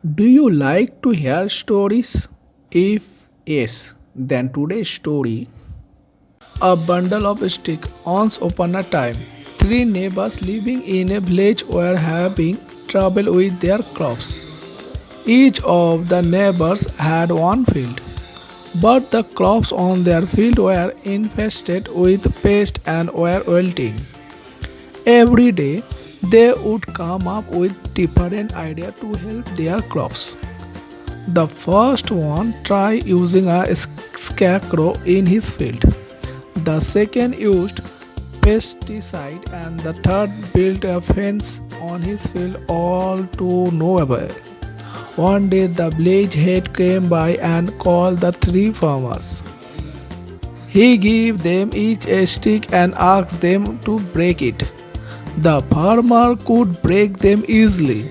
Do you like to hear stories? If yes, then today's story. A bundle of sticks. Once upon a time, three neighbors living in a village were having trouble with their crops. Each of the neighbors had one field, but the crops on their field were infested with pests and were wilting. Every day, they would come up with different ideas to help their crops. The first one tried using a scarecrow in his field. The second used pesticide and the third built a fence on his field, all to no avail. One day the village head came by and called the three farmers. He gave them each a stick and asked them to break it. The farmer could break them easily.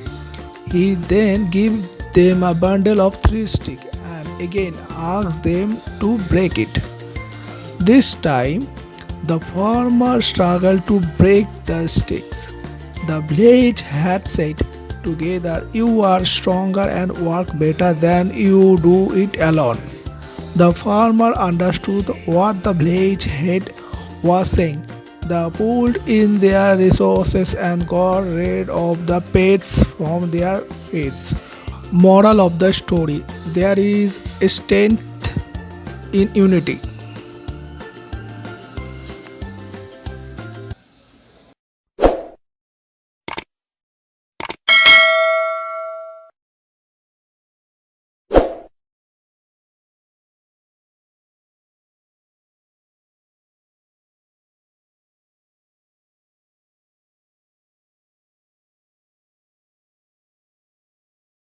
He then gave them a bundle of three sticks and again asked them to break it. This time, the farmer struggled to break the sticks. The village had said, "Together you are stronger and work better than you do it alone." The farmer understood what the village head was saying. They pulled in their resources and got rid of the pests from their fields. Moral of the story: there is strength in unity.